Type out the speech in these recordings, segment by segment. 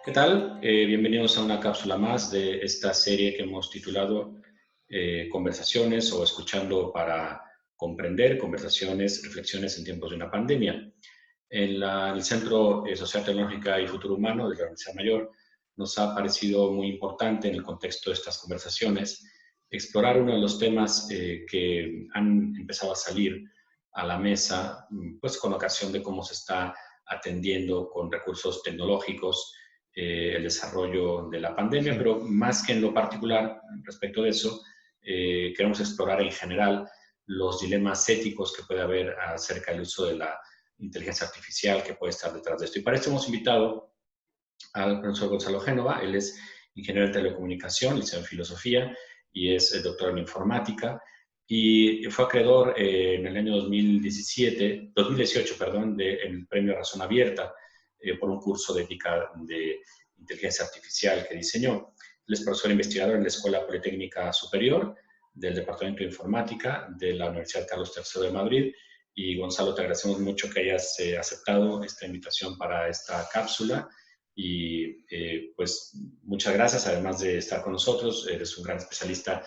¿Qué tal? Bienvenidos a una cápsula más de esta serie que hemos titulado Conversaciones o Escuchando para Comprender, Conversaciones, Reflexiones en tiempos de una pandemia. En el Centro Social Tecnológica y Futuro Humano de la Universidad Mayor nos ha parecido muy importante en el contexto de estas conversaciones explorar uno de los temas que han empezado a salir a la mesa, pues con ocasión de cómo se está atendiendo con recursos tecnológicos el desarrollo de la pandemia, Sí. pero más que en lo particular respecto de eso, queremos explorar en general los dilemas éticos que puede haber acerca del uso de la inteligencia artificial que puede estar detrás de esto. Y para eso hemos invitado al profesor Gonzalo Génova. Él es ingeniero en telecomunicación, licenciado en filosofía y es doctor en informática. Y fue acreedor en el año 2018, del premio Razón Abierta por un curso de ética de inteligencia artificial que diseñó. Él es profesor investigador en la Escuela Politécnica Superior del Departamento de Informática de la Universidad Carlos III de Madrid. Y Gonzalo, te agradecemos mucho que hayas aceptado esta invitación para esta cápsula. Y pues muchas gracias, además de estar con nosotros, eres un gran especialista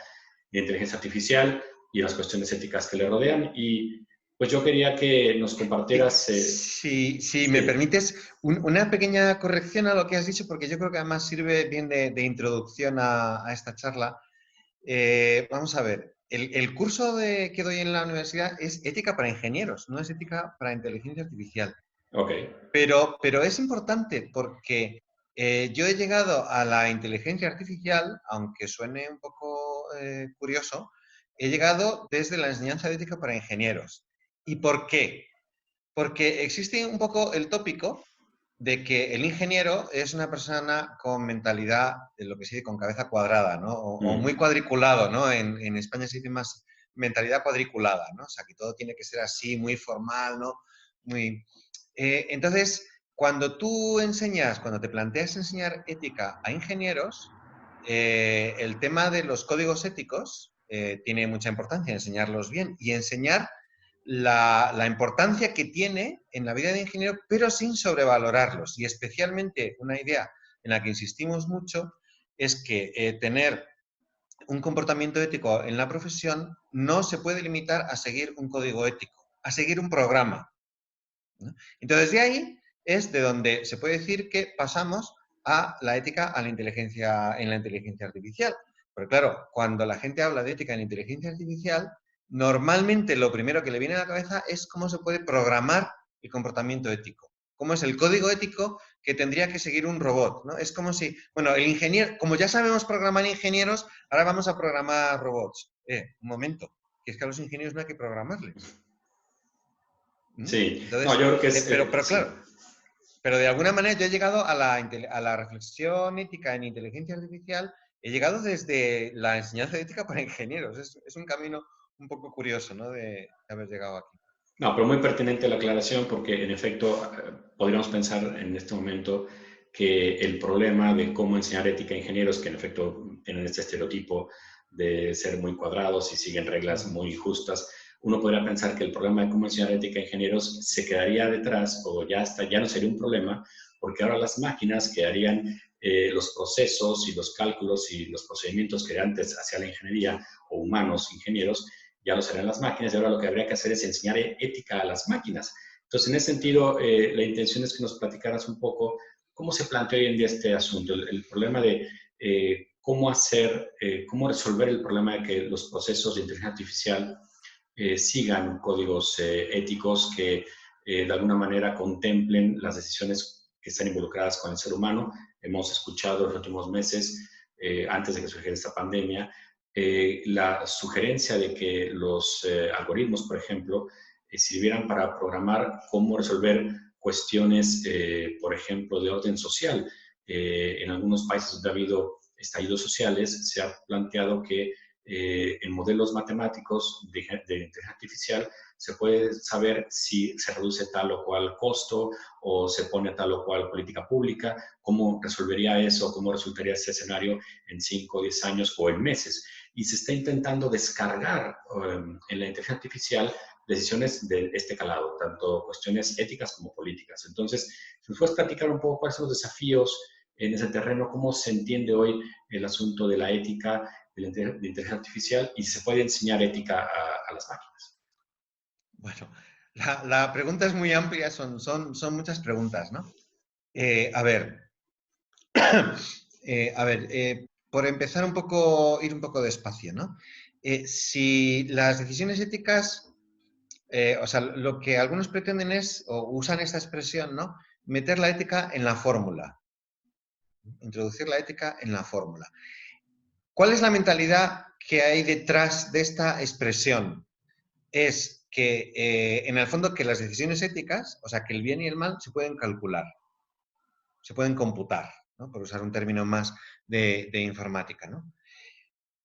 de inteligencia artificial y las cuestiones éticas que le rodean. Y pues yo quería que nos compartieras... Si me sí, permites, una pequeña corrección a lo que has dicho, porque yo creo que además sirve bien de introducción a esta charla. Vamos a ver, el curso que doy en la universidad es ética para ingenieros, no es ética para inteligencia artificial. ok, Pero es importante porque yo he llegado a la inteligencia artificial, aunque suene un poco curioso, he llegado desde la enseñanza de ética para ingenieros. ¿Y por qué? Porque existe un poco el tópico de que el ingeniero es una persona con mentalidad, de lo que se dice, con cabeza cuadrada, ¿no? O muy cuadriculado, ¿no? En España se dice más mentalidad cuadriculada, ¿no? O sea, que todo tiene que ser así, muy formal, ¿no? Muy... entonces, cuando te planteas enseñar ética a ingenieros, el tema de los códigos éticos tiene mucha importancia, enseñarlos bien y enseñar la importancia que tiene en la vida de ingeniero, pero sin sobrevalorarlos. Y especialmente una idea en la que insistimos mucho es que tener un comportamiento ético en la profesión no se puede limitar a seguir un código ético, a seguir un programa, ¿no? Entonces, de ahí es de donde se puede decir que pasamos a la ética a la inteligencia, en la inteligencia artificial. Porque claro, cuando la gente habla de ética en inteligencia artificial, normalmente lo primero que le viene a la cabeza es cómo se puede programar el comportamiento ético. Cómo es el código ético que tendría que seguir un robot, ¿no? Es como si, bueno, el ingeniero, como ya sabemos programar ingenieros, ahora vamos a programar robots. Un momento, que es que a los ingenieros no hay que programarles. ¿Mm? sí, no, Entonces, yo creo que es... pero sí. claro, pero de alguna manera yo he llegado a la reflexión ética en inteligencia artificial, he llegado desde la enseñanza de ética para ingenieros. Es un camino un poco curioso, ¿no? De haber llegado aquí. No, pero muy pertinente la aclaración porque en efecto podríamos pensar en este momento que el problema de cómo enseñar ética a ingenieros, que en efecto tienen este estereotipo de ser muy cuadrados y siguen reglas Mm. muy justas, uno podría pensar que el problema de cómo enseñar ética a ingenieros se quedaría detrás o ya no sería un problema, porque ahora las máquinas que harían los procesos y los cálculos y los procedimientos que antes hacía la ingeniería o humanos ingenieros, ya lo serán las máquinas y ahora lo que habría que hacer es enseñar ética a las máquinas. Entonces, en ese sentido, la intención es que nos platicaras un poco cómo se plantea hoy en día este asunto, el problema de cómo resolver el problema de que los procesos de inteligencia artificial sigan códigos éticos que de alguna manera contemplen las decisiones que están involucradas con el ser humano. Hemos escuchado en los últimos meses, antes de que surgiera esta pandemia, la sugerencia de que los algoritmos, por ejemplo, sirvieran para programar cómo resolver cuestiones, por ejemplo, de orden social. En algunos países donde ha habido estallidos sociales, se ha planteado que en modelos matemáticos de inteligencia artificial se puede saber si se reduce tal o cual costo o se pone tal o cual política pública, cómo resolvería eso, cómo resultaría ese escenario en 5 o 10 años o en meses. Y se está intentando descargar en la inteligencia artificial decisiones de este calado, tanto cuestiones éticas como políticas. Entonces, si nos puedes platicar un poco cuáles son los desafíos en ese terreno, cómo se entiende hoy el asunto de la ética de la inteligencia artificial y se puede enseñar ética a las máquinas. Bueno, la pregunta es muy amplia, son muchas preguntas, ¿no? A ver, por empezar ir un poco despacio, ¿no? Si las decisiones éticas, o sea, lo que algunos pretenden es, o usan esta expresión, ¿no? Meter la ética en la fórmula, introducir la ética en la fórmula. ¿Cuál es la mentalidad que hay detrás de esta expresión? Es que, en el fondo, que las decisiones éticas, o sea, que el bien y el mal se pueden calcular, se pueden computar, ¿no? Por usar un término más de informática, ¿no?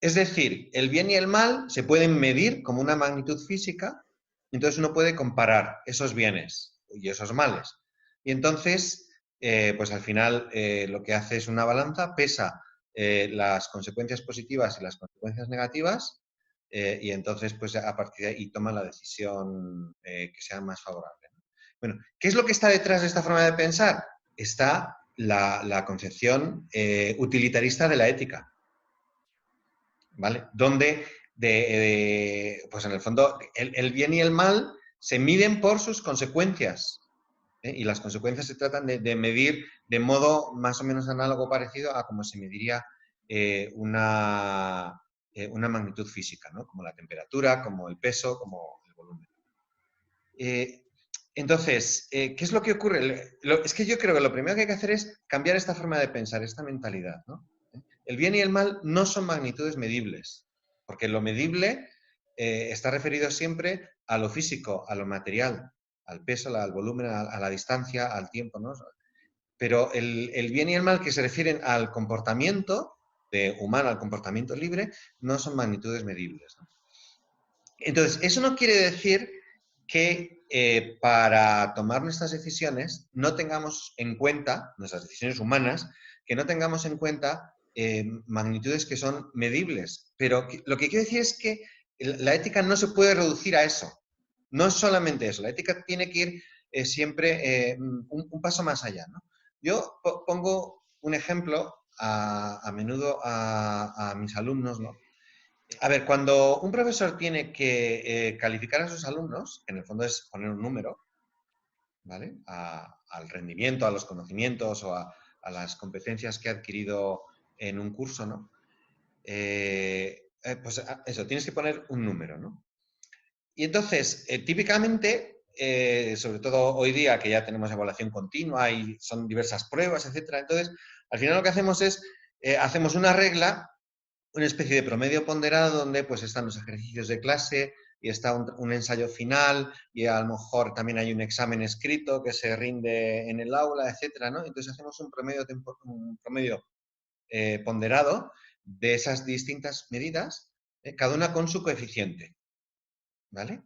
Es decir, el bien y el mal se pueden medir como una magnitud física, entonces uno puede comparar esos bienes y esos males. Y entonces, pues al final lo que hace es una balanza, pesa las consecuencias positivas y las consecuencias negativas, y entonces pues a partir de ahí toma la decisión que sea más favorable, ¿no? Bueno, ¿qué es lo que está detrás de esta forma de pensar? Está la concepción utilitarista de la ética, ¿vale? Donde, pues en el fondo, el bien y el mal se miden por sus consecuencias, ¿eh? Y las consecuencias se tratan de medir de modo más o menos análogo parecido a como se mediría una magnitud física, ¿no? Como la temperatura, como el peso, como el volumen. Entonces, ¿qué es lo que ocurre? Es que yo creo que lo primero que hay que hacer es cambiar esta forma de pensar, esta mentalidad, ¿no? El bien y el mal no son magnitudes medibles, porque lo medible está referido siempre a lo físico, a lo material, al peso, al volumen, a la distancia, al tiempo, ¿no? Pero el bien y el mal que se refieren al comportamiento humano, al comportamiento libre, no son magnitudes medibles, ¿no? Entonces, eso no quiere decir que para tomar nuestras decisiones no tengamos en cuenta, nuestras decisiones humanas, que no tengamos en cuenta magnitudes que son medibles. Pero lo que quiero decir es que la ética no se puede reducir a eso. No es solamente eso. La ética tiene que ir siempre un paso más allá, ¿no? Yo pongo un ejemplo a menudo a mis alumnos, ¿no? A ver, cuando un profesor tiene que calificar a sus alumnos, en el fondo es poner un número, ¿vale? Al rendimiento, a los conocimientos o a las competencias que ha adquirido en un curso, ¿no? Pues eso, tienes que poner un número, ¿no? Y entonces, típicamente, sobre todo hoy día que ya tenemos evaluación continua y son diversas pruebas, etcétera, entonces, al final lo que hacemos es, hacemos una regla, una especie de promedio ponderado donde pues están los ejercicios de clase y está un ensayo final y a lo mejor también hay un examen escrito que se rinde en el aula, etcétera, ¿no? Entonces hacemos un promedio ponderado de esas distintas medidas, cada una con su coeficiente, ¿vale?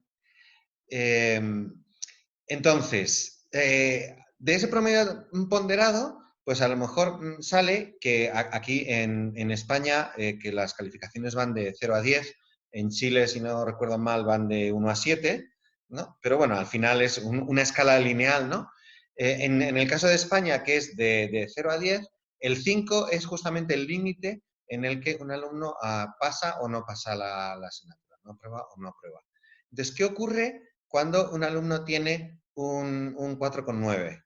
Entonces, de ese promedio ponderado, pues a lo mejor sale que aquí en España, que las calificaciones van de 0 a 10, en Chile, si no recuerdo mal, van de 1 a 7, ¿no? Pero bueno, al final es una escala lineal, ¿no? En el caso de España, que es de 0 a 10, el 5 es justamente el límite en el que un alumno pasa o no pasa la asignatura, no aprueba o no aprueba. Entonces, ¿qué ocurre cuando un alumno tiene un 4,9?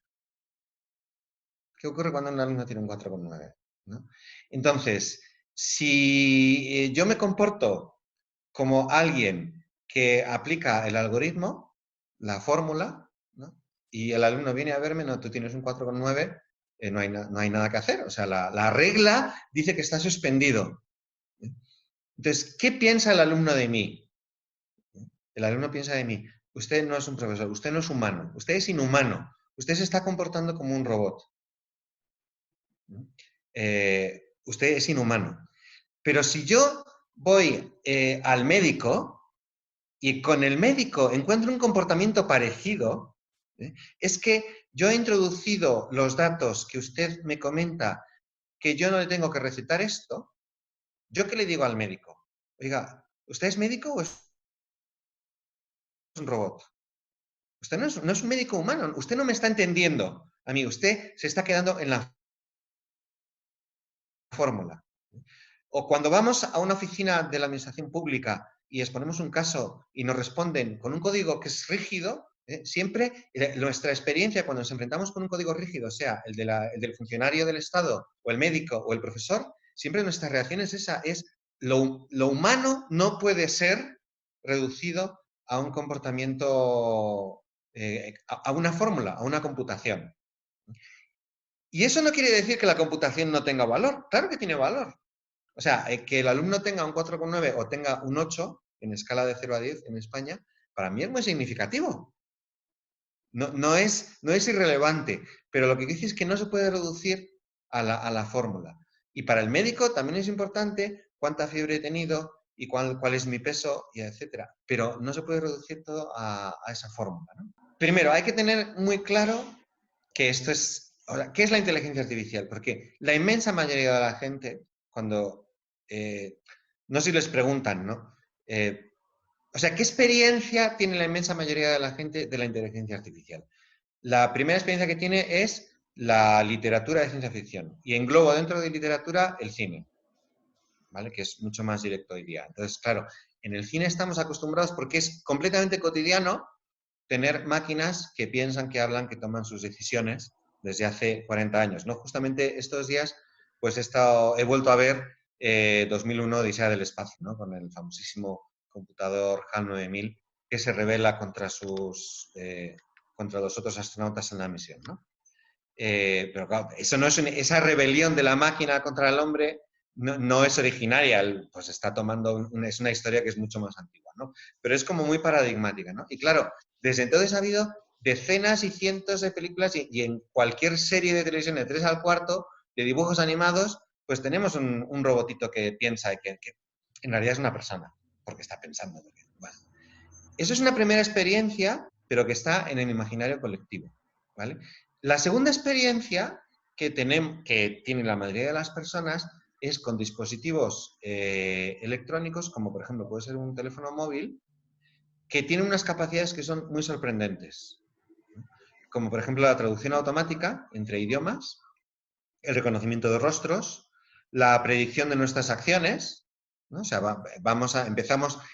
¿Qué ocurre cuando un alumno tiene un 4,9? ¿No? Entonces, si yo me comporto como alguien que aplica el algoritmo, la fórmula, ¿no? Y el alumno viene a verme, no, tú tienes un 4,9, no hay nada que hacer. O sea, la regla dice que está suspendido. Entonces, ¿qué piensa el alumno de mí? El alumno piensa de mí, usted no es un profesor, usted no es humano, usted es inhumano, usted se está comportando como un robot. Usted es inhumano. Pero si yo voy al médico y con el médico encuentro un comportamiento parecido, es que yo he introducido los datos que usted me comenta que yo no le tengo que recetar esto. ¿Yo qué le digo al médico? Oiga, ¿usted es médico o es un robot? Usted no es un médico humano, usted no me está entendiendo. A mí, usted se está quedando en la fórmula. O cuando vamos a una oficina de la administración pública y exponemos un caso y nos responden con un código que es rígido, siempre nuestra experiencia cuando nos enfrentamos con un código rígido, sea el del funcionario del Estado o el médico o el profesor, siempre nuestra reacción es esa, es lo humano no puede ser reducido a un comportamiento, a una fórmula, a una computación. Y eso no quiere decir que la computación no tenga valor. Claro que tiene valor. O sea, que el alumno tenga un 4,9 o tenga un 8 en escala de 0 a 10 en España, para mí es muy significativo. No es irrelevante, pero lo que dice es que no se puede reducir a la fórmula. Y para el médico también es importante cuánta fiebre he tenido y cuál es mi peso, y etcétera. Pero no se puede reducir todo a esa fórmula, ¿no? Primero, hay que tener muy claro que esto es... Ahora, ¿qué es la inteligencia artificial? Porque la inmensa mayoría de la gente, cuando... no sé si les preguntan, ¿no? O sea, ¿qué experiencia tiene la inmensa mayoría de la gente de la inteligencia artificial? La primera experiencia que tiene es la literatura de ciencia ficción. Y englobo dentro de literatura el cine, ¿vale? Que es mucho más directo hoy día. Entonces, claro, en el cine estamos acostumbrados porque es completamente cotidiano tener máquinas que piensan, que hablan, que toman sus decisiones desde hace 40 años, ¿no? Justamente estos días, pues he vuelto a ver 2001 Odisea del Espacio, ¿no? Con el famosísimo computador HAL 9000 que se rebela contra los otros astronautas en la misión, ¿no? Pero claro, eso no es esa rebelión de la máquina contra el hombre no es originaria, pues está tomando, es una historia que es mucho más antigua, ¿no? Pero es como muy paradigmática, ¿no? Y claro, desde entonces ha habido decenas y cientos de películas y en cualquier serie de televisión de 3 al cuarto, de dibujos animados, pues tenemos un robotito que piensa y que en realidad es una persona, porque está pensando. Bueno, eso es una primera experiencia, pero que está en el imaginario colectivo, ¿vale? La segunda experiencia que tiene la mayoría de las personas es con dispositivos electrónicos, como por ejemplo puede ser un teléfono móvil, que tiene unas capacidades que son muy sorprendentes, como por ejemplo la traducción automática entre idiomas, el reconocimiento de rostros, la predicción de nuestras acciones, ¿no? O sea,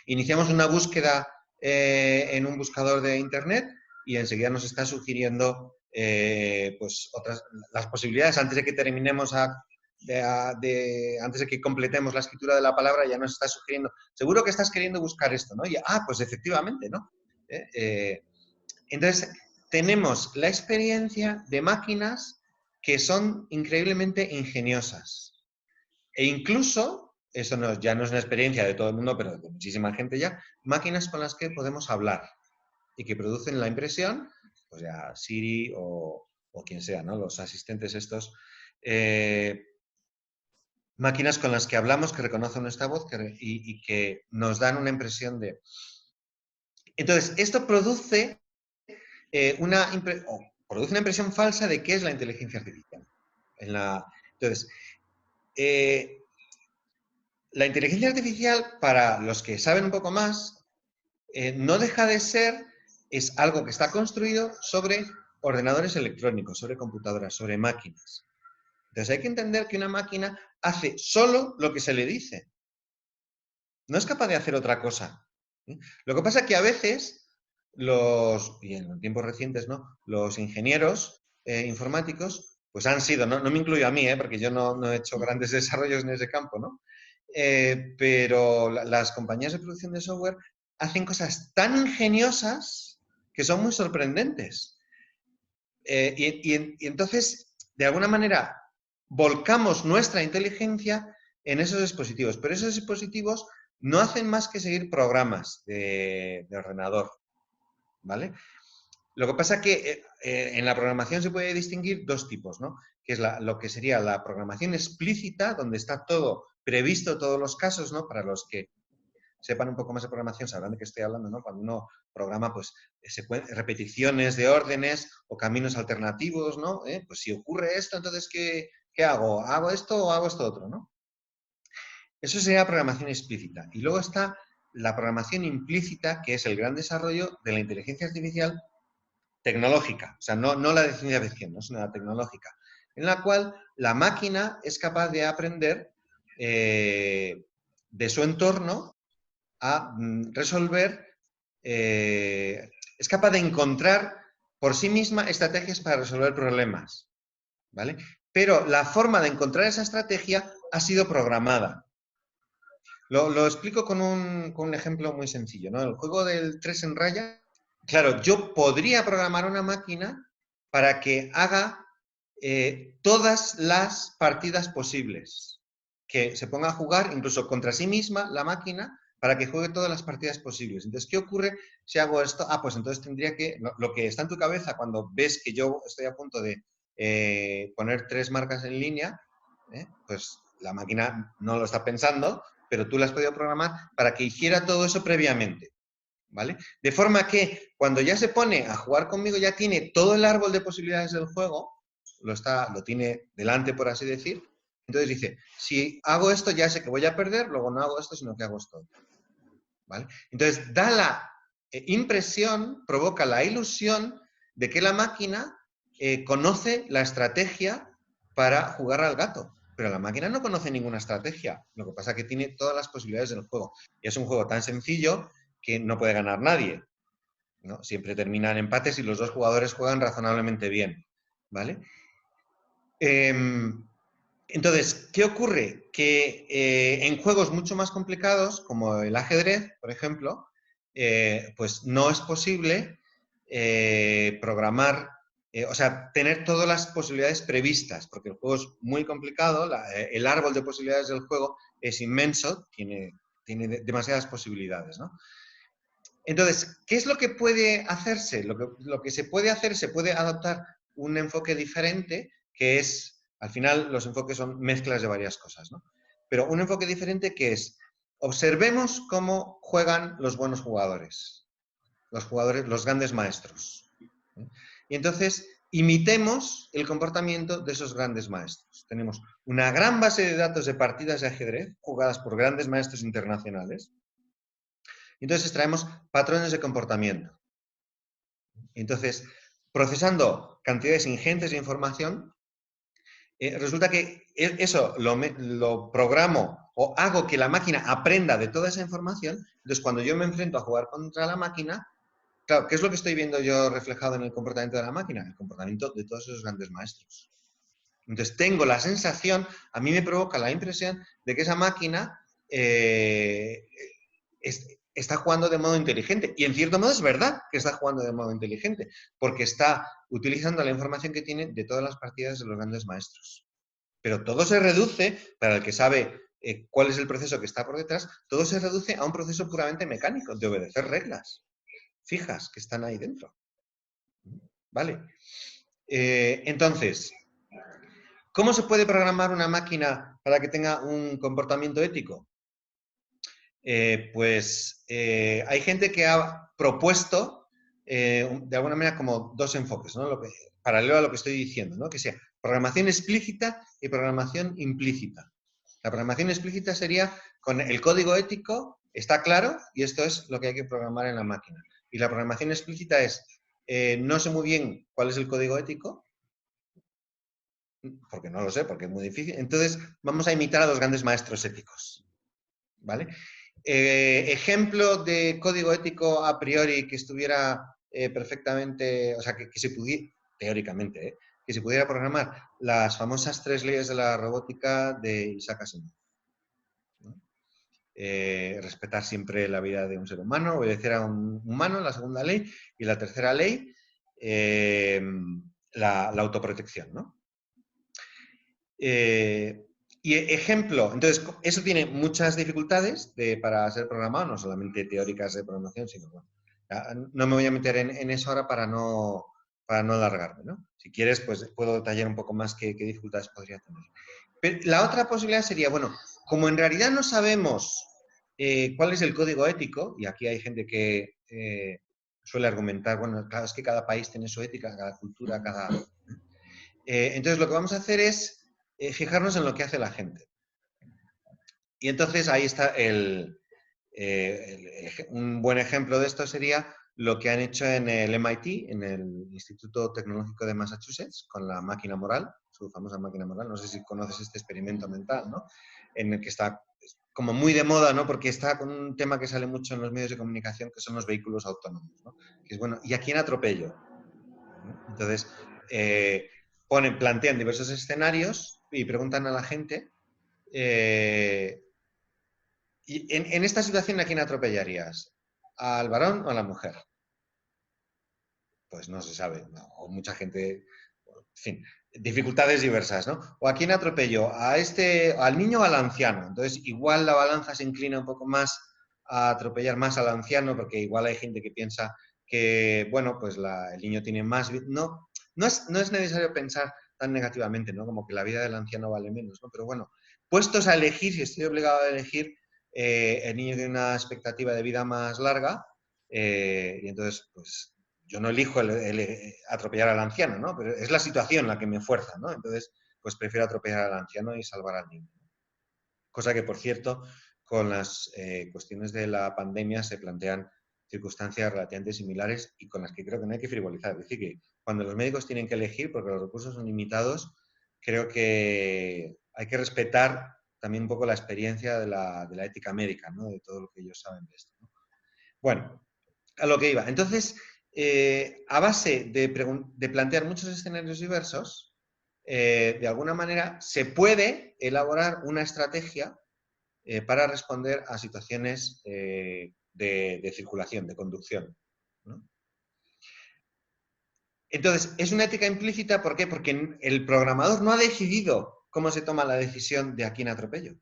iniciamos una búsqueda en un buscador de internet y enseguida nos está sugiriendo pues las posibilidades antes de que terminemos antes de que completemos la escritura de la palabra, ya nos está sugiriendo, seguro que estás queriendo buscar esto, ¿no? Y, pues efectivamente, ¿no? Entonces, tenemos la experiencia de máquinas que son increíblemente ingeniosas. E incluso, eso ya no es una experiencia de todo el mundo, pero de muchísima gente ya, máquinas con las que podemos hablar y que producen la impresión, pues ya Siri o quien sea, ¿no? Los asistentes estos. Máquinas con las que hablamos, que reconocen nuestra voz y que nos dan una impresión de... Entonces, esto produce una impresión falsa de qué es la inteligencia artificial. Entonces, la inteligencia artificial, para los que saben un poco más, no deja de ser, es algo que está construido sobre ordenadores electrónicos, sobre computadoras, sobre máquinas. Entonces hay que entender que una máquina hace solo lo que se le dice. No es capaz de hacer otra cosa. Lo que pasa es que a veces y en los tiempos recientes, ¿no? Los ingenieros informáticos, pues han sido, no me incluyo a mí, porque yo no he hecho grandes desarrollos en ese campo, ¿no? Pero las compañías de producción de software hacen cosas tan ingeniosas que son muy sorprendentes. Y entonces, de alguna manera, volcamos nuestra inteligencia en esos dispositivos, pero esos dispositivos no hacen más que seguir programas de ordenador, ¿vale? Lo que pasa es que en la programación se puede distinguir dos tipos, ¿no? Que es lo que sería la programación explícita, donde está todo previsto, todos los casos, ¿no? Para los que sepan un poco más de programación sabrán de qué estoy hablando, ¿no? Cuando uno programa, pues, repeticiones de órdenes o caminos alternativos, ¿no? Pues si ocurre esto, entonces, ¿qué hago? ¿Hago esto o hago esto otro, no? Eso sería programación explícita. Y luego está la programación implícita, que es el gran desarrollo de la inteligencia artificial tecnológica. O sea, no la de ciencia ficción, no es una tecnológica. en la cual la máquina es capaz de aprender de su entorno a resolver, es capaz de encontrar por sí misma estrategias para resolver problemas, ¿vale? Pero la forma de encontrar esa estrategia ha sido programada. Lo explico con un ejemplo muy sencillo, ¿no? El juego del 3 en raya, claro, yo podría programar una máquina para que haga todas las partidas posibles, que se ponga a jugar incluso contra sí misma la máquina para que juegue todas las partidas posibles. Entonces, ¿qué ocurre si hago esto? Ah, pues entonces tendría que, lo que está en tu cabeza cuando ves que yo estoy a punto de poner 3 marcas en línea, pues la máquina no lo está pensando, pero tú la has podido programar para que hiciera todo eso previamente, ¿vale? De forma que cuando ya se pone a jugar conmigo ya tiene todo el árbol de posibilidades del juego, lo tiene delante, por así decir. Entonces dice, si hago esto ya sé que voy a perder, luego no hago esto, sino que hago esto, ¿vale? Entonces da la impresión, provoca la ilusión de que la máquina conoce la estrategia para jugar al gato. Pero la máquina no conoce ninguna estrategia. Lo que pasa es que tiene todas las posibilidades del juego. Y es un juego tan sencillo que no puede ganar nadie, ¿no? Siempre terminan empates y los dos jugadores juegan razonablemente bien, ¿vale? Entonces, ¿qué ocurre? Que en juegos mucho más complicados, como el ajedrez, por ejemplo, pues no es posible programar, o sea, tener todas las posibilidades previstas, porque el juego es muy complicado, el árbol de posibilidades del juego es inmenso, tiene demasiadas posibilidades, ¿no? Entonces, ¿qué es lo que puede hacerse? Lo que se puede hacer, se puede adoptar un enfoque diferente, que es, al final, los enfoques son mezclas de varias cosas, ¿no? Pero un enfoque diferente que es, observemos cómo juegan los buenos jugadores, los grandes maestros, ¿eh? Y entonces, imitemos el comportamiento de esos grandes maestros. Tenemos una gran base de datos de partidas de ajedrez jugadas por grandes maestros internacionales. Entonces extraemos patrones de comportamiento. Entonces, procesando cantidades ingentes de información, resulta que eso lo programo o hago que la máquina aprenda de toda esa información. Entonces, cuando yo me enfrento a jugar contra la máquina, claro, ¿qué es lo que estoy viendo yo reflejado en el comportamiento de la máquina? El comportamiento de todos esos grandes maestros. Entonces, tengo la sensación, a mí me provoca la impresión de que esa máquina está jugando de modo inteligente. Y en cierto modo es verdad que está jugando de modo inteligente, porque está utilizando la información que tiene de todas las partidas de los grandes maestros. Pero todo se reduce, para el que sabe cuál es el proceso que está por detrás, todo se reduce a un proceso puramente mecánico, de obedecer reglas fijas que están ahí dentro. ¿Vale? Entonces, ¿cómo se puede programar una máquina para que tenga un comportamiento ético? Hay gente que ha propuesto de alguna manera como dos enfoques, ¿no? Paralelo a lo que estoy diciendo, ¿no? Que sea programación explícita y programación implícita. La programación explícita sería con el código ético, está claro, y esto es lo que hay que programar en la máquina. Y la programación explícita es, no sé muy bien cuál es el código ético, porque no lo sé, porque es muy difícil. Entonces, vamos a imitar a los grandes maestros éticos, ¿vale? Ejemplo de código ético a priori que estuviera perfectamente, o sea, que se pudiera, teóricamente, que se pudiera programar las famosas 3 leyes de la robótica de Isaac Asimov, ¿no? Respetar siempre la vida de un ser humano, obedecer a un humano, la segunda ley, y la tercera ley, la autoprotección, ¿no? Y ejemplo, entonces, eso tiene muchas dificultades para ser programado, no solamente teóricas de programación, sino, bueno, no me voy a meter en eso ahora para no alargarme, ¿no? Si quieres, pues puedo detallar un poco más qué dificultades podría tener. Pero la otra posibilidad sería, bueno, como en realidad no sabemos cuál es el código ético, y aquí hay gente que suele argumentar, bueno, claro, es que cada país tiene su ética, cada cultura, entonces lo que vamos a hacer es fijarnos en lo que hace la gente. Y entonces ahí está un buen ejemplo de esto sería lo que han hecho en el MIT, en el Instituto Tecnológico de Massachusetts, con la máquina moral, su famosa máquina moral. No sé si conoces este experimento mental, ¿no? En el que está como muy de moda, ¿no? Porque está con un tema que sale mucho en los medios de comunicación, que son los vehículos autónomos, ¿no? Que es, bueno, ¿y a quién atropello? Entonces, plantean diversos escenarios y preguntan a la gente, y en esta situación, ¿a quién atropellarías? ¿Al varón o a la mujer? Pues no se sabe, ¿no? O mucha gente, en fin, dificultades diversas, ¿no? ¿O a quién atropello? ¿Al niño o al anciano? Entonces, igual la balanza se inclina un poco más a atropellar más al anciano, porque igual hay gente que piensa que, bueno, pues el niño tiene más... No es necesario pensar tan negativamente, ¿no? Como que la vida del anciano vale menos, ¿no? Pero bueno, puestos a elegir, si estoy obligado a elegir, el niño tiene una expectativa de vida más larga, y entonces, pues yo no elijo el atropellar al anciano, ¿no? Pero es la situación la que me fuerza, ¿no? Entonces, pues prefiero atropellar al anciano y salvar al niño. Cosa que, por cierto, con las cuestiones de la pandemia se plantean circunstancias relativamente similares y con las que creo que no hay que frivolizar. Es decir, que cuando los médicos tienen que elegir, porque los recursos son limitados, creo que hay que respetar también un poco la experiencia de la ética médica, ¿no? De todo lo que ellos saben de esto, ¿no? Bueno, a lo que iba. Entonces, a base de plantear muchos escenarios diversos, de alguna manera se puede elaborar una estrategia para responder a situaciones de circulación, de conducción, ¿no? Entonces, es una ética implícita, ¿por qué? Porque el programador no ha decidido cómo se toma la decisión de a quién atropello.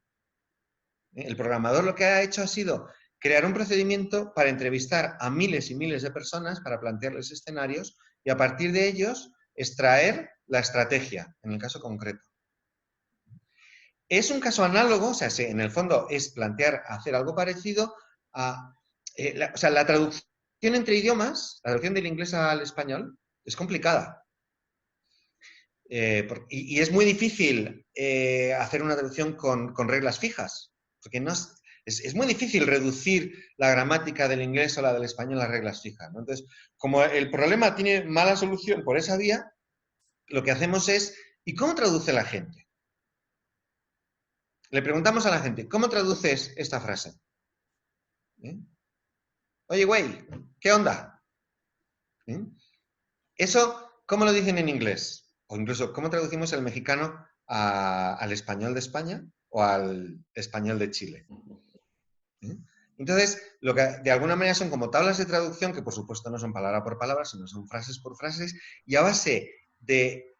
El programador lo que ha hecho ha sido crear un procedimiento para entrevistar a miles y miles de personas, para plantearles escenarios y a partir de ellos extraer la estrategia, en el caso concreto. Es un caso análogo, o sea, en el fondo es plantear hacer algo parecido a... la traducción entre idiomas, la traducción del inglés al español, es complicada. Y es muy difícil hacer una traducción con reglas fijas, porque es muy difícil reducir la gramática del inglés o la del español a reglas fijas, ¿no? Entonces, como el problema tiene mala solución por esa vía, lo que hacemos es, ¿y cómo traduce la gente? Le preguntamos a la gente, ¿cómo traduces esta frase? ¿Eh? Oye, güey, ¿qué onda? ¿Eh? Eso, ¿cómo lo dicen en inglés? O incluso, ¿cómo traducimos el mexicano al español de España o al español de Chile? ¿Eh? Entonces, lo que de alguna manera son como tablas de traducción, que por supuesto no son palabra por palabra, sino son frases por frases, y a base de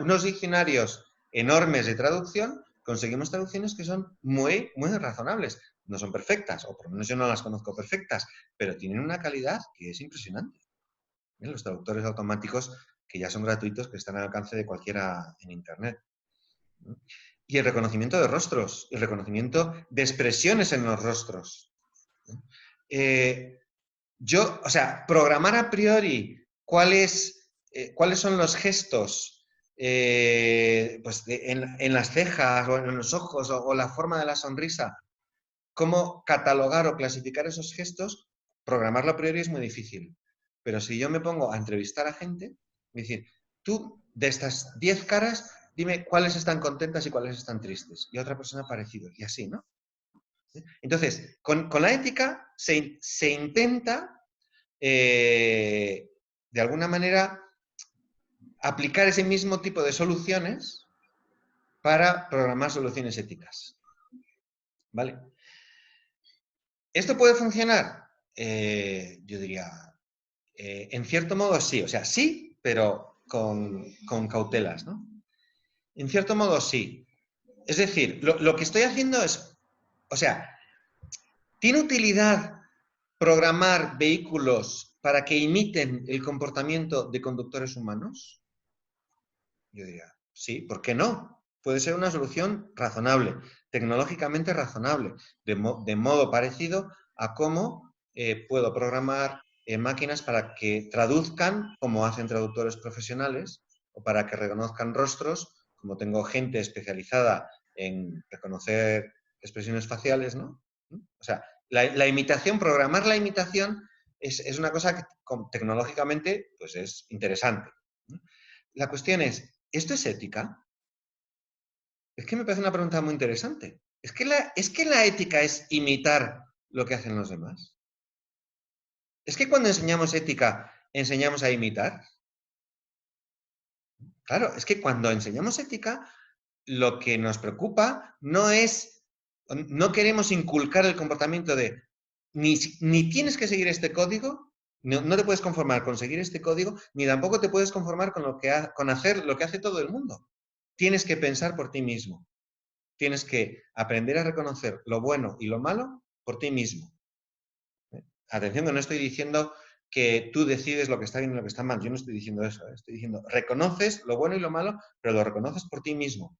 unos diccionarios enormes de traducción, conseguimos traducciones que son muy, muy razonables. No son perfectas, o por lo menos yo no las conozco perfectas, pero tienen una calidad que es impresionante. Los traductores automáticos que ya son gratuitos, que están al alcance de cualquiera en Internet. Y el reconocimiento de rostros, el reconocimiento de expresiones en los rostros. O sea, programar a priori cuáles son los gestos pues en las cejas o en los ojos o la forma de la sonrisa, cómo catalogar o clasificar esos gestos, programarlo a priori es muy difícil. Pero si yo me pongo a entrevistar a gente, decir, tú de estas 10 caras, dime cuáles están contentas y cuáles están tristes. Y otra persona parecido. Y así, ¿no? Entonces, con la ética se intenta, de alguna manera, aplicar ese mismo tipo de soluciones para programar soluciones éticas. ¿Vale? ¿Esto puede funcionar? Yo diría, en cierto modo sí. O sea, sí, pero con cautelas, ¿no? En cierto modo sí. Es decir, lo que estoy haciendo es, o sea, ¿tiene utilidad programar vehículos para que imiten el comportamiento de conductores humanos? Yo diría, sí, ¿por qué no? Puede ser una solución razonable, tecnológicamente razonable, de modo parecido a cómo puedo programar máquinas para que traduzcan como hacen traductores profesionales o para que reconozcan rostros, como tengo gente especializada en reconocer expresiones faciales, ¿no? O sea, la imitación, programar la imitación es una cosa que tecnológicamente pues es interesante, ¿no? La cuestión es, ¿esto es ética? Es que me parece una pregunta muy interesante. ¿Es que la ética es imitar lo que hacen los demás? ¿Es que cuando enseñamos ética, enseñamos a imitar? Claro, es que cuando enseñamos ética, lo que nos preocupa no queremos inculcar el comportamiento de ni tienes que seguir este código, no te puedes conformar con seguir este código, ni tampoco te puedes conformar con hacer lo que hace todo el mundo. Tienes que pensar por ti mismo. Tienes que aprender a reconocer lo bueno y lo malo por ti mismo. Atención, que no estoy diciendo que tú decides lo que está bien y lo que está mal. Yo no estoy diciendo eso. Estoy diciendo, reconoces lo bueno y lo malo, pero lo reconoces por ti mismo.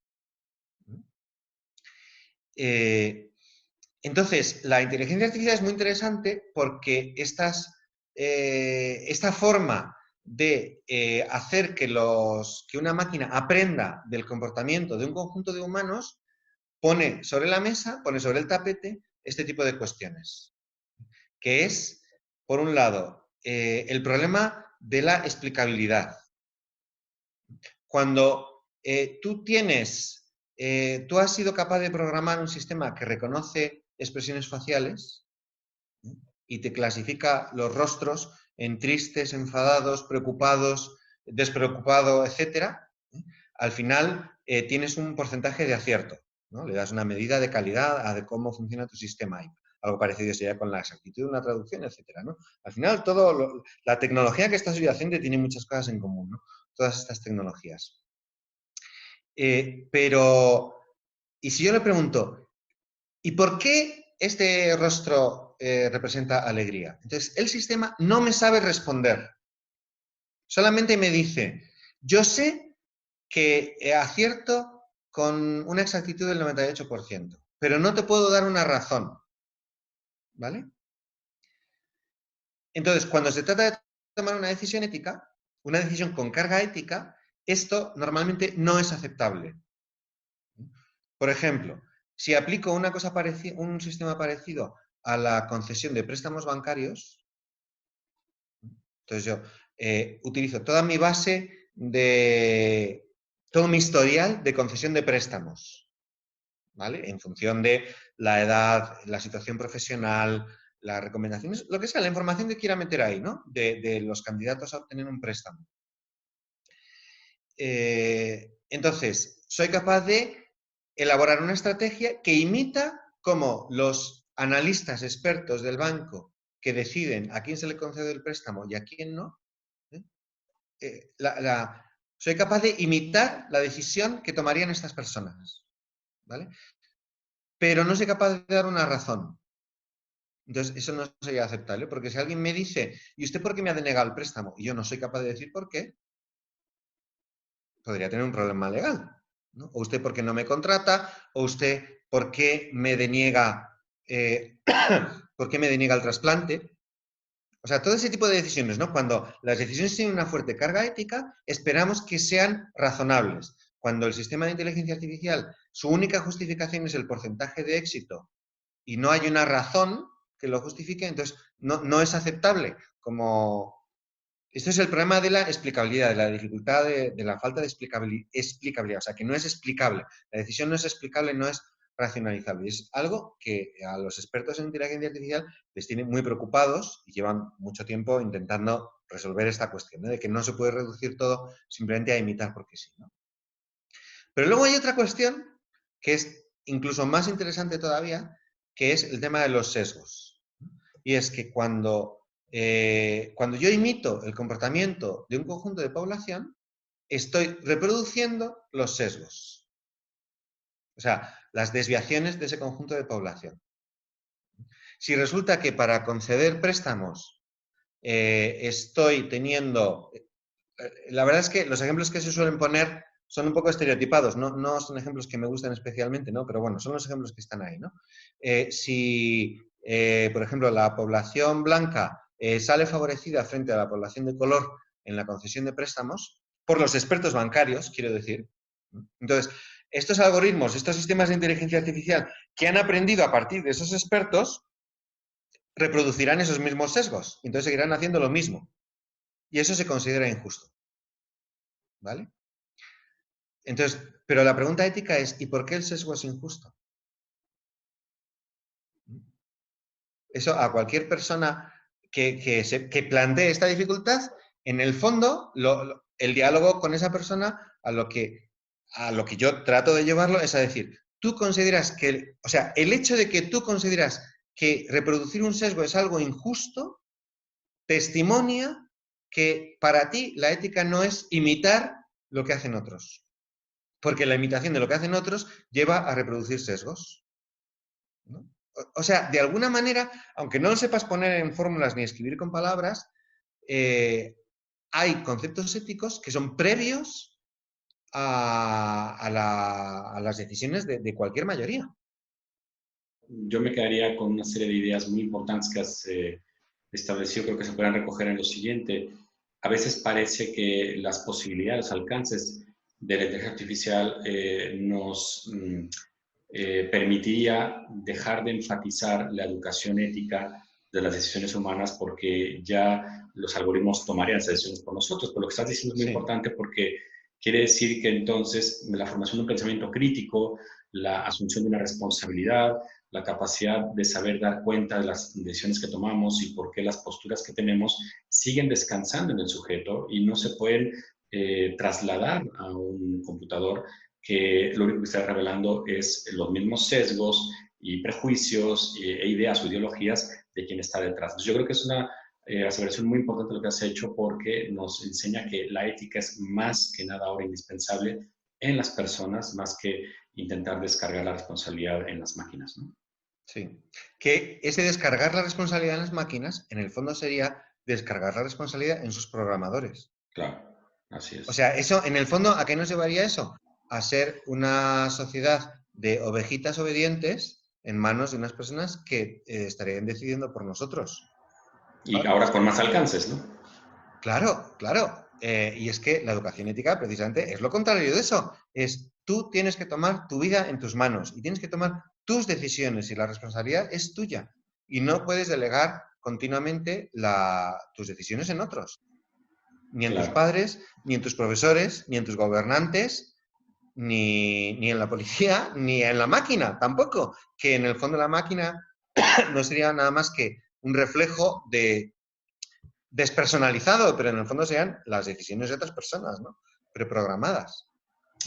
Entonces, la inteligencia artificial es muy interesante porque esta forma de hacer que una máquina aprenda del comportamiento de un conjunto de humanos pone sobre la mesa, pone sobre el tapete este tipo de cuestiones, que es, por un lado, el problema de la explicabilidad. Cuando tú has sido capaz de programar un sistema que reconoce expresiones faciales y te clasifica los rostros en tristes, enfadados, preocupados, despreocupado, etc., al final tienes un porcentaje de acierto, ¿no? Le das una medida de calidad a de cómo funciona tu sistema. Algo parecido sería con la exactitud de una traducción, etc., ¿no? Al final, la tecnología que está subyacente tiene muchas cosas en común, ¿no? Todas estas tecnologías. Y si yo le pregunto, ¿y por qué este rostro representa alegría? Entonces, el sistema no me sabe responder. Solamente me dice, yo sé que acierto con una exactitud del 98%, pero no te puedo dar una razón. ¿Vale? Entonces, cuando se trata de tomar una decisión ética, una decisión con carga ética, esto normalmente no es aceptable. Por ejemplo, si aplico un sistema parecido a la concesión de préstamos bancarios, entonces yo utilizo toda mi base todo mi historial de concesión de préstamos, ¿vale? En función de la edad, la situación profesional, las recomendaciones, lo que sea, la información que quiera meter ahí, ¿no? De los candidatos a obtener un préstamo. Entonces, soy capaz de elaborar una estrategia que imita cómo los analistas expertos del banco que deciden a quién se le concede el préstamo y a quién no, soy capaz de imitar la decisión que tomarían estas personas, ¿vale? Pero no soy capaz de dar una razón. Entonces, eso no sería aceptable, porque si alguien me dice, ¿y usted por qué me ha denegado el préstamo? Y yo no soy capaz de decir por qué, podría tener un problema legal, ¿no? O usted por qué no me contrata, o usted por qué me deniega, por qué me deniega el trasplante. O sea, todo ese tipo de decisiones, ¿no? Cuando las decisiones tienen una fuerte carga ética, esperamos que sean razonables. Cuando el sistema de inteligencia artificial, su única justificación es el porcentaje de éxito y no hay una razón que lo justifique, entonces no es aceptable. Esto es el problema de la explicabilidad, de la dificultad de la falta de explicabilidad. O sea, que no es explicable. La decisión no es explicable, no es racionalizable. Es algo que a los expertos en inteligencia artificial les tiene muy preocupados y llevan mucho tiempo intentando resolver esta cuestión, ¿no? De que no se puede reducir todo simplemente a imitar porque sí, ¿no? Pero luego hay otra cuestión que es incluso más interesante todavía, que es el tema de los sesgos. Y es que cuando yo imito el comportamiento de un conjunto de población, estoy reproduciendo los sesgos. O sea, las desviaciones de ese conjunto de población. Si resulta que para conceder préstamos estoy teniendo... La verdad es que los ejemplos que se suelen poner son un poco estereotipados, no son ejemplos que me gustan especialmente, ¿no? Pero bueno, son los ejemplos que están ahí, ¿no? Si, por ejemplo, la población blanca sale favorecida frente a la población de color en la concesión de préstamos, por los expertos bancarios, quiero decir. Entonces, estos algoritmos, estos sistemas de inteligencia artificial que han aprendido a partir de esos expertos, reproducirán esos mismos sesgos. Entonces seguirán haciendo lo mismo. Y eso se considera injusto. ¿Vale? Entonces, pero la pregunta ética es, ¿y por qué el sesgo es injusto? Eso a cualquier persona que plantee esta dificultad, en el fondo, el diálogo con esa persona a lo que yo trato de llevarlo es a decir, tú consideras que, o sea, el hecho de que tú consideras que reproducir un sesgo es algo injusto, testimonia que para ti la ética no es imitar lo que hacen otros. Porque la imitación de lo que hacen otros lleva a reproducir sesgos, ¿no? O sea, de alguna manera, aunque no lo sepas poner en fórmulas ni escribir con palabras, hay conceptos éticos que son previos a las decisiones de cualquier mayoría. Yo me quedaría con una serie de ideas muy importantes que has establecido, creo que se pueden recoger en lo siguiente. A veces parece que las posibilidades, los alcances de la inteligencia artificial nos permitiría dejar de enfatizar la educación ética de las decisiones humanas porque ya los algoritmos tomarían esas decisiones por nosotros. Pero lo que estás diciendo es muy importante porque quiere decir que entonces la formación de un pensamiento crítico, la asunción de una responsabilidad, la capacidad de saber dar cuenta de las decisiones que tomamos y por qué las posturas que tenemos siguen descansando en el sujeto y no se pueden trasladar a un computador que lo único que está revelando es los mismos sesgos y prejuicios e ideas o ideologías de quien está detrás. Entonces, yo creo que es una aseveración muy importante lo que has hecho porque nos enseña que la ética es más que nada ahora indispensable en las personas, más que intentar descargar la responsabilidad en las máquinas, ¿no? Sí. Que ese descargar la responsabilidad en las máquinas, en el fondo sería descargar la responsabilidad en sus programadores. Claro, así es. O sea, eso, en el fondo, ¿a qué nos llevaría eso? A ser una sociedad de ovejitas obedientes en manos de unas personas que estarían decidiendo por nosotros. Y ahora con más alcances, ¿no? Claro, claro. Y es que la educación ética precisamente es lo contrario de eso. Es tú tienes que tomar tu vida en tus manos y tienes que tomar tus decisiones y la responsabilidad es tuya. Y no puedes delegar continuamente tus decisiones en otros. Ni en tus padres, ni en tus profesores, ni en tus gobernantes, ni en la policía, ni en la máquina tampoco. Que en el fondo la máquina no sería nada más que un reflejo despersonalizado, pero en el fondo serían las decisiones de otras personas, ¿no? Preprogramadas.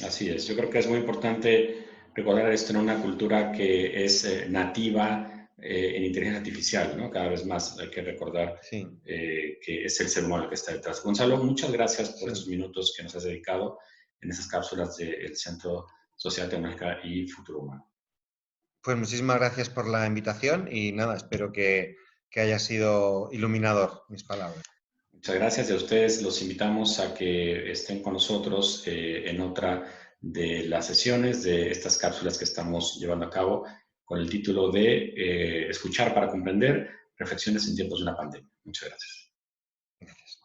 Así es. Yo creo que es muy importante recordar esto en una cultura que es nativa en inteligencia artificial, ¿no? Cada vez más hay que recordar que es el ser humano el que está detrás. Gonzalo, muchas gracias por estos minutos que nos has dedicado en esas cápsulas del Centro Social Tecnológica y Futuro Humano. Pues muchísimas gracias por la invitación y nada, espero que haya sido iluminador mis palabras. Muchas gracias y a ustedes los invitamos a que estén con nosotros en otra de las sesiones de estas cápsulas que estamos llevando a cabo con el título de Escuchar para comprender, reflexiones en tiempos de una pandemia. Muchas gracias. Gracias.